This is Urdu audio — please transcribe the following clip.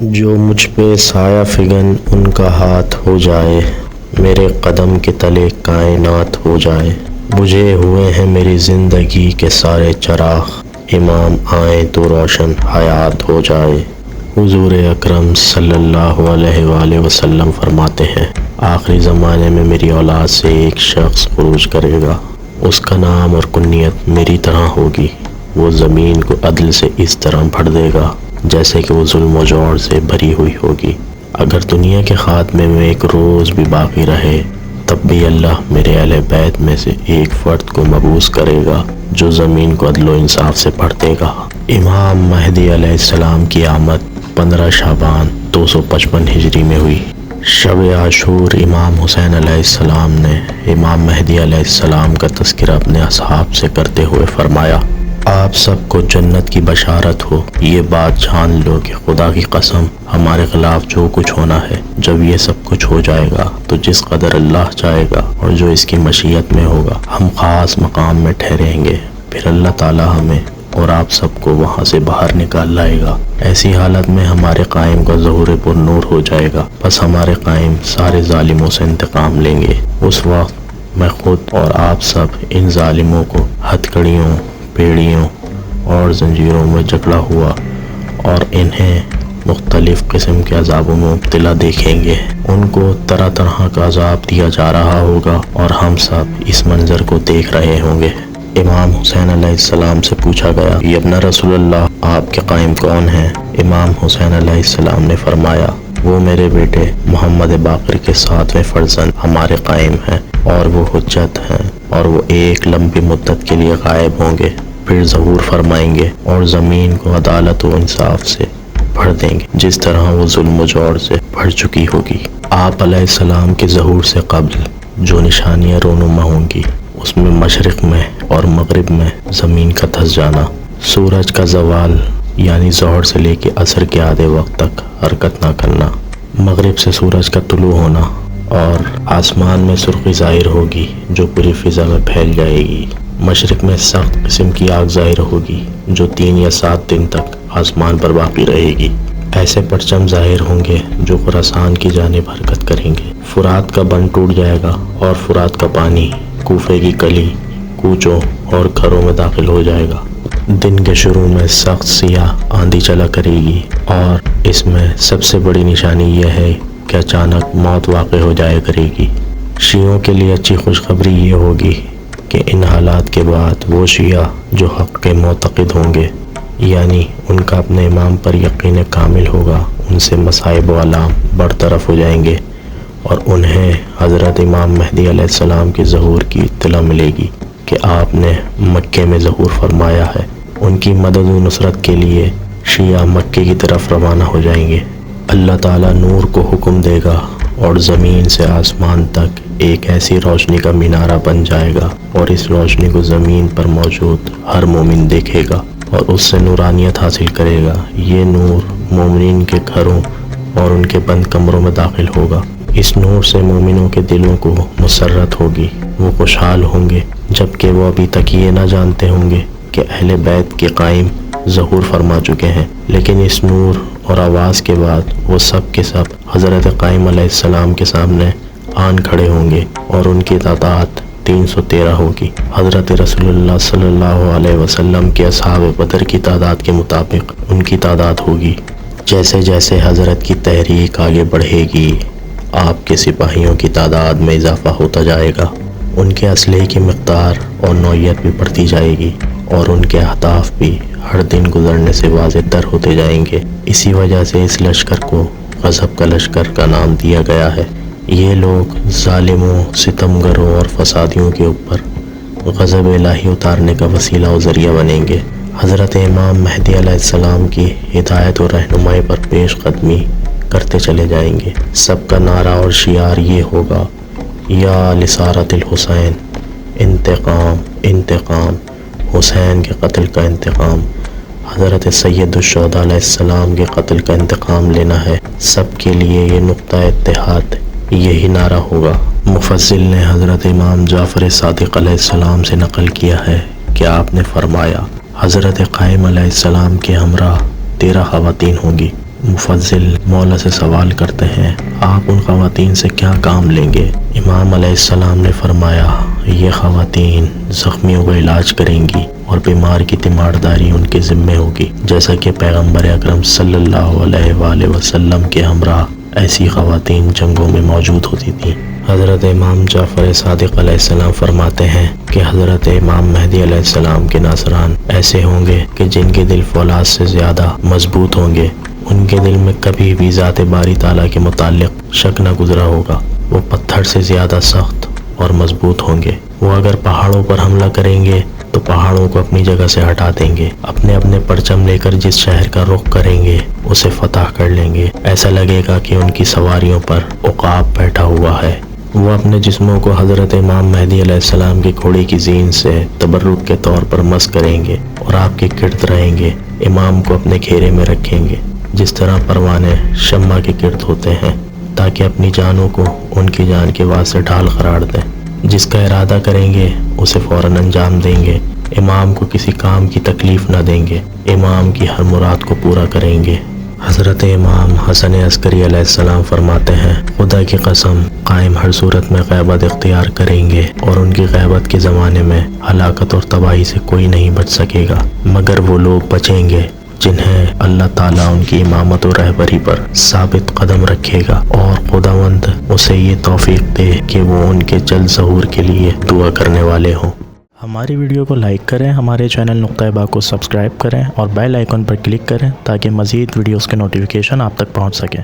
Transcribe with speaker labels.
Speaker 1: جو مجھ پہ سایہ فگن ان کا ہاتھ ہو جائے، میرے قدم کے تلے کائنات ہو جائے۔ بجھے ہوئے ہیں میری زندگی کے سارے چراغ، امام آئیں تو روشن حیات ہو جائے۔ حضور اکرم صلی اللہ علیہ وآلہ وسلم فرماتے ہیں، آخری زمانے میں میری اولاد سے ایک شخص خروج کرے گا، اس کا نام اور کنیت میری طرح ہوگی۔ وہ زمین کو عدل سے اس طرح بھر دے گا جیسے کہ وہ ظلم و جور سے بھری ہوئی ہوگی۔ اگر دنیا کے خاتمے میں ایک روز بھی باقی رہے تب بھی اللہ میرے اہل بیت میں سے ایک فرد کو مبعوث کرے گا جو زمین کو عدل و انصاف سے بھر دے گا۔ امام مہدی علیہ السلام کی آمد 15 شعبان 255 ہجری میں ہوئی۔ شب عاشور امام حسین علیہ السلام نے امام مہدی علیہ السلام کا تذکرہ اپنے اصحاب سے کرتے ہوئے فرمایا، آپ سب کو جنت کی بشارت ہو۔ یہ بات جان لو کہ خدا کی قسم ہمارے خلاف جو کچھ ہونا ہے، جب یہ سب کچھ ہو جائے گا تو جس قدر اللہ چاہے گا اور جو اس کی مشیت میں ہوگا، ہم خاص مقام میں ٹھہریں گے، پھر اللہ تعالی ہمیں اور آپ سب کو وہاں سے باہر نکال لائے گا۔ ایسی حالت میں ہمارے قائم کا ظہور پر نور ہو جائے گا، بس ہمارے قائم سارے ظالموں سے انتقام لیں گے۔ اس وقت میں خود اور آپ سب ان ظالموں کو ہتھکڑیوں، بیڑیوں اور زنجیروں میں جکڑا ہوا اور انہیں مختلف قسم کے عذابوں میں مبتلا دیکھیں گے۔ ان کو طرح طرح کا عذاب دیا جا رہا ہوگا اور ہم سب اس منظر کو دیکھ رہے ہوں گے۔ امام حسین علیہ السلام سے پوچھا گیا، یہ ابن رسول اللہ، آپ کے قائم کون ہیں؟ امام حسین علیہ السلام نے فرمایا، وہ میرے بیٹے محمد باقر کے 7ویں فرزند ہمارے قائم ہیں، اور وہ حجت ہیں، اور وہ ایک لمبی مدت کے لیے غائب ہوں گے، پھر ظہور فرمائیں گے اور زمین کو عدالت و انصاف سے بھر دیں گے جس طرح وہ ظلم و جور سے بھر چکی ہوگی۔ آپ علیہ السلام کے ظہور سے قبل جو نشانیاں رونما ہوں گی، اس میں مشرق میں اور مغرب میں زمین کا دھس جانا، سورج کا زوال یعنی ظہر سے لے کے عصر کے آدھے وقت تک حرکت نہ کرنا، مغرب سے سورج کا طلوع ہونا، اور آسمان میں سرخی ظاہر ہوگی جو پوری فضا میں پھیل جائے گی۔ مشرق میں سخت قسم کی آگ ظاہر ہوگی جو 3 یا 7 دن تک آسمان پر باقی رہے گی۔ ایسے پرچم ظاہر ہوں گے جو خراسان کی جانب حرکت کریں گے۔ فرات کا بند ٹوٹ جائے گا اور فرات کا پانی کوفے کی گلی کوچوں اور گھروں میں داخل ہو جائے گا۔ دن کے شروع میں سخت سیاہ آندھی چلا کرے گی، اور اس میں سب سے بڑی نشانی یہ ہے کہ اچانک موت واقع ہو جائے کرے گی۔ شیعوں کے لیے اچھی خوشخبری یہ ہوگی کہ ان حالات کے بعد وہ شیعہ جو حق کے معتقد ہوں گے، یعنی ان کا اپنے امام پر یقین کامل ہوگا، ان سے مصائب و آلام برطرف ہو جائیں گے اور انہیں حضرت امام مہدی علیہ السلام کے ظہور کی اطلاع ملے گی کہ آپ نے مکے میں ظہور فرمایا ہے۔ ان کی مدد و نصرت کے لیے شیعہ مکے کی طرف روانہ ہو جائیں گے۔ اللہ تعالیٰ نور کو حکم دے گا اور زمین سے آسمان تک ایک ایسی روشنی کا مینارہ بن جائے گا، اور اس روشنی کو زمین پر موجود ہر مومن دیکھے گا اور اس سے نورانیت حاصل کرے گا۔ یہ نور مومنین کے گھروں اور ان کے بند کمروں میں داخل ہوگا۔ اس نور سے مومنوں کے دلوں کو مسرت ہوگی، وہ خوشحال ہوں گے، جبکہ وہ ابھی تک یہ نہ جانتے ہوں گے کہ اہل بیت کے قائم ظہور فرما چکے ہیں، لیکن اس نور اور آواز کے بعد وہ سب کے سب حضرت قائم علیہ السلام کے سامنے آن کھڑے ہوں گے اور ان کی تعداد 313 ہوگی۔ حضرت رسول اللہ صلی اللہ علیہ وسلم کے اصحاب بدر کی تعداد کے مطابق ان کی تعداد ہوگی۔ جیسے جیسے حضرت کی تحریک آگے بڑھے گی، آپ کے سپاہیوں کی تعداد میں اضافہ ہوتا جائے گا، ان کے اسلحے کی مقدار اور نوعیت بھی بڑھتی جائے گی، اور ان کے اہداف بھی ہر دن گزرنے سے واضح تر ہوتے جائیں گے۔ اسی وجہ سے اس لشکر کو غضب کا لشکر کا نام دیا گیا ہے۔ یہ لوگ ظالموں، ستمگروں اور فسادیوں کے اوپر غضب الہی اتارنے کا وسیلہ و ذریعہ بنیں گے۔ حضرت امام مہدی علیہ السلام کی ہدایت و رہنمائی پر پیش قدمی کرتے چلے جائیں گے۔ سب کا نعرہ اور شعار یہ ہوگا، یا لسارت الحسین، انتقام انتقام، حسین کے قتل کا انتقام، حضرت سید الشہداء علیہ السلام کے قتل کا انتقام لینا ہے۔ سب کے لیے یہ نقطہ اتحاد، یہی نعرہ ہوگا۔ مفضل نے حضرت امام جعفر صادق علیہ السلام سے نقل کیا ہے کہ آپ نے فرمایا، حضرت قائم علیہ السلام کے ہمراہ 13 خواتین ہوں گی، مفضل مولا سے سوال کرتے ہیں آپ ان خواتین سے کیا کام لیں گے؟ امام علیہ السلام نے فرمایا یہ خواتین زخمیوں کا علاج کریں گی اور بیمار کی تیمارداری ان کے ذمے ہوگی، جیسا کہ پیغمبر اکرم صلی اللہ علیہ وآلہ وسلم کے ہمراہ ایسی خواتین جنگوں میں موجود ہوتی تھیں۔ حضرت امام جعفر صادق علیہ السلام فرماتے ہیں کہ حضرت امام مہدی علیہ السلام کے ناصران ایسے ہوں گے کہ جن کے دل فولاد سے زیادہ مضبوط ہوں گے، ان کے دل میں کبھی بھی ذات باری تعالیٰ کے متعلق شک نہ گزرا ہوگا، وہ پتھر سے زیادہ سخت اور مضبوط ہوں گے۔ وہ اگر پہاڑوں پر حملہ کریں گے تو پہاڑوں کو اپنی جگہ سے ہٹا دیں گے، اپنے اپنے پرچم لے کر جس شہر کا رخ کریں گے اسے فتح کر لیں گے، ایسا لگے گا کہ ان کی سواریوں پر عقاب بیٹھا ہوا ہے۔ وہ اپنے جسموں کو حضرت امام مہدی علیہ السلام کی گھوڑی کی زین سے تبرک کے طور پر مس کریں گے اور آپ کے گرد رہیں گے، امام کو اپنے گھیرے میں رکھیں گے جس طرح پروانے شمع کے گرد ہوتے ہیں، تاکہ اپنی جانوں کو ان کی جان کے واسطے ڈھال قرار دیں۔ جس کا ارادہ کریں گے اسے فوراً انجام دیں گے، امام کو کسی کام کی تکلیف نہ دیں گے، امام کی ہر مراد کو پورا کریں گے۔ حضرت امام حسن عسکری علیہ السلام فرماتے ہیں خدا کی قسم قائم ہر صورت میں غیبت اختیار کریں گے اور ان کی غیبت کے زمانے میں ہلاکت اور تباہی سے کوئی نہیں بچ سکے گا مگر وہ لوگ بچیں گے جنہیں اللہ تعالیٰ ان کی امامت و رہبری پر ثابت قدم رکھے گا اور خداوند اسے یہ توفیق دے کہ وہ ان کے جلد ظہور کے لیے دعا کرنے والے ہوں۔ ہماری ویڈیو کو لائک کریں، ہمارے چینل نقطہ با کو سبسکرائب کریں اور بیل آئیکن پر کلک کریں تاکہ مزید ویڈیوز کے نوٹیفیکیشن آپ تک پہنچ سکیں۔